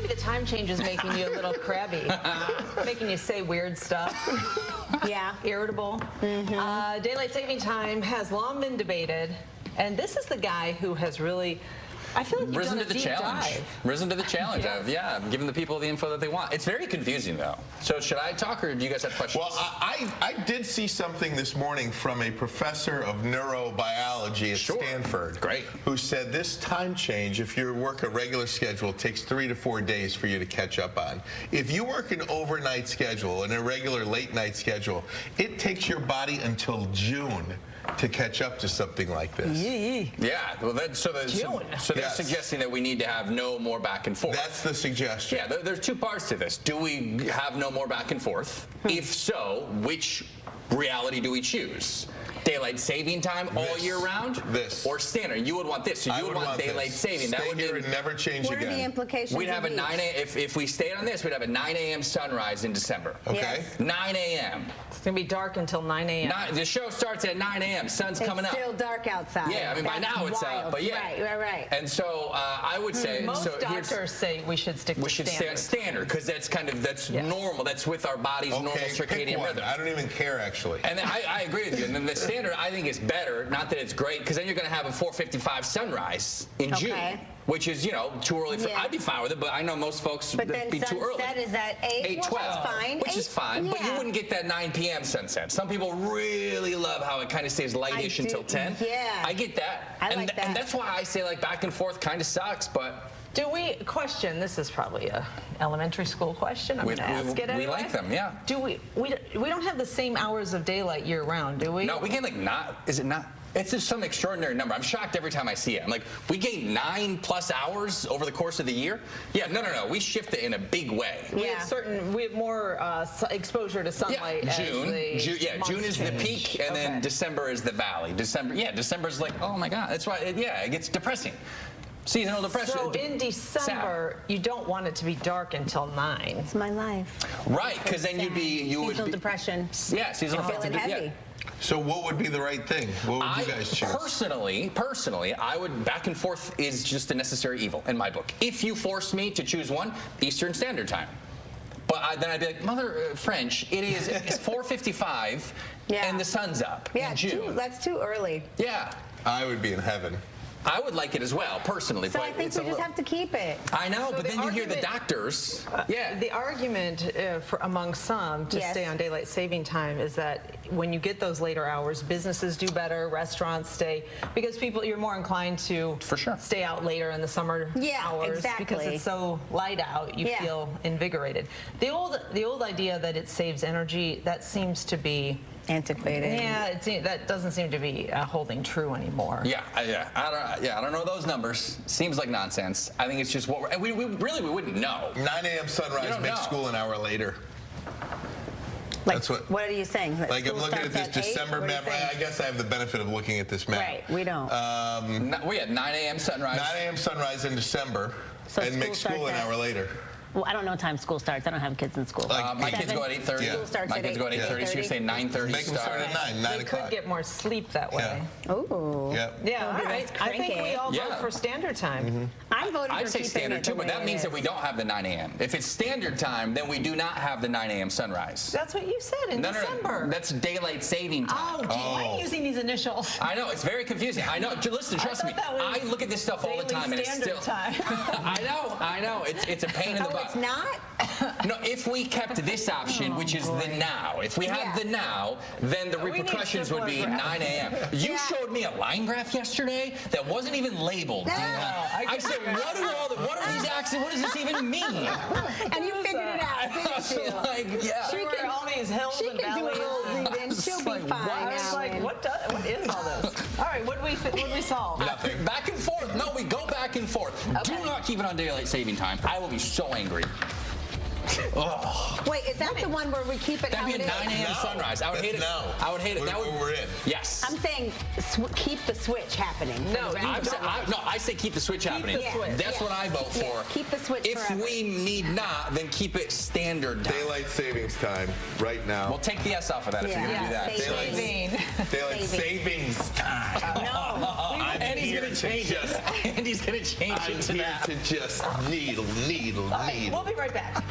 maybe the time change is making you a little crabby, making you say weird stuff. Yeah. Irritable. Daylight saving time has long been debated, and this is the guy who has really, I feel like you've Risen done to a the deep challenge. dive. Risen to the challenge. I'm giving the people the info that they want. It's very confusing, though. So should I talk, or do you guys have questions? Well, I did see something this morning from a professor of neurobiology at Stanford. Great. Who said this time change, if you work a regular schedule, it takes 3 to 4 days for you to catch up on. If you work an overnight schedule, an irregular late night schedule, it takes your body until June to catch up to something like this. Yeah. Well, so they're Yes. suggesting that we need to have no more back and forth. That's the suggestion. Yeah, there's two parts to this. Do we have no more back and forth? If so, which reality do we choose? Daylight saving time all year round? Or standard? You would want this. So you would want daylight saving. Stay That would here mean and never change What again. are the implications? we'd have a of 9 each? a.m. If we stayed on this, we'd have a 9 a.m. sunrise in December. Okay. Yes. 9 a.m. It's going to be dark until 9 a.m. The show starts at 9 a.m. Sun's coming It's up. still dark outside. Yeah, I mean, by That's now it's wild. up, but yeah. Right. And so I would say, Most so doctors say we should stick to we should stay on standard because that's normal. That's with our body's normal Okay, pick circadian one. rhythm. I don't even care, actually. And then I agree with you. And then the standard I think is better. Not that it's great, because then you're going to have a 4:55 sunrise in June, which is too early for. I'd be fine with it, but I know most folks But would then be too early. sunset is at 8. 8:12, Well, that's fine. which is fine, but you yeah. wouldn't get that 9 p.m. sunset. Some people really love how it kind of stays lightish until 10. Yeah. I get that. I like that. And that's why I say back and forth kind of sucks, but. Do we question? This is probably a elementary school question. I'm going to ask it anyway. We like them, yeah. Do we don't have the same hours of daylight year round, do we? No, we get is it not? It's just some extraordinary number. I'm shocked every time I see it. I'm like, we gain 9+ hours over the course of the year? Yeah, no. We shift it in a big way. We have more exposure to sunlight. Yeah, June is the peak, and then December is the valley. December's like, oh my God. That's why, it gets depressing. Seasonal depression. So in December, you don't want it to be dark until 9. It's my life. Right, because then you would be seasonal depression. Yeah, seasonal feeling heavy. So what would be the right thing? What would you guys choose? Personally, I would back and forth is just a necessary evil in my book. If you forced me to choose one, Eastern Standard Time. But then I'd be like, Mother French, it's 4:55 and the sun's up in June. That's too early. Yeah. I would be in heaven. I would like it as well, personally. So but I think we just have to keep it. I know, So but then you hear the doctors. The argument among some to stay on daylight saving time is that when you get those later hours, businesses do better, restaurants stay, because you're more inclined to stay out later in the summer hours because it's so light out. You feel invigorated. The old idea that it saves energy, that seems to be antiquated. Yeah, that doesn't seem to be holding true anymore. I don't know those numbers. Seems like nonsense. I think it's just what we wouldn't know. 9 a.m. sunrise makes school an hour later. That's what are you saying? That I'm looking at this December map. I guess I have the benefit of looking at this map. Right, we don't. We had 9 a.m. sunrise. 9 a.m. sunrise in December, and make school an hour later. Well, I don't know what time school starts. I don't have kids in school. My kids go at 8:30. School starts My at kids go at 8:30. So you're saying 9:30 Make them start at 9 They o'clock. could get more sleep that way. Ooh. Yeah, all right. I think we all vote for standard time. I'm voting for I'd say keeping standard it too, the but way that it means is. that we don't have the 9 a.m. If it's standard time, then we do not have the 9 a.m. sunrise. That's what you said in December. No, that's daylight saving time. Oh, gee, why are you using these initials? I know, it's very confusing. I know. Listen, trust me. I look at this stuff all the time, and it's still. Time. I know. It's a pain in the butt. It's not? No, if we kept this option, which is the now, if we had the now, then the repercussions would be 9 a.m. You showed me a line graph yesterday that wasn't even labeled. I said, what are these axes? What does this even mean? And you figured it out, didn't you? She can all these hills and valleys. She'll be fine. I was like, what is all this? All right, what did we solve? Nothing. Back and forth. No, we go back and forth. Do not keep it on daylight saving time. I will be so angry. Wait, is that the one where we keep it That'd be a 9 a.m. sunrise. I would hate it. I would hate it. That would. We're in. Yes. I'm saying keep the switch happening. No, I say keep the switch happening. the switch. That's what I vote for. Keep the switch If forever. we need not, then keep it standard time. Daylight savings time right now. We'll take the S off of that if you're going to do that. Saving. Daylight savings time. No. I'm Andy's here gonna to change it. just. Andy's gonna change I'm it to here that. to just needle. We'll be right back.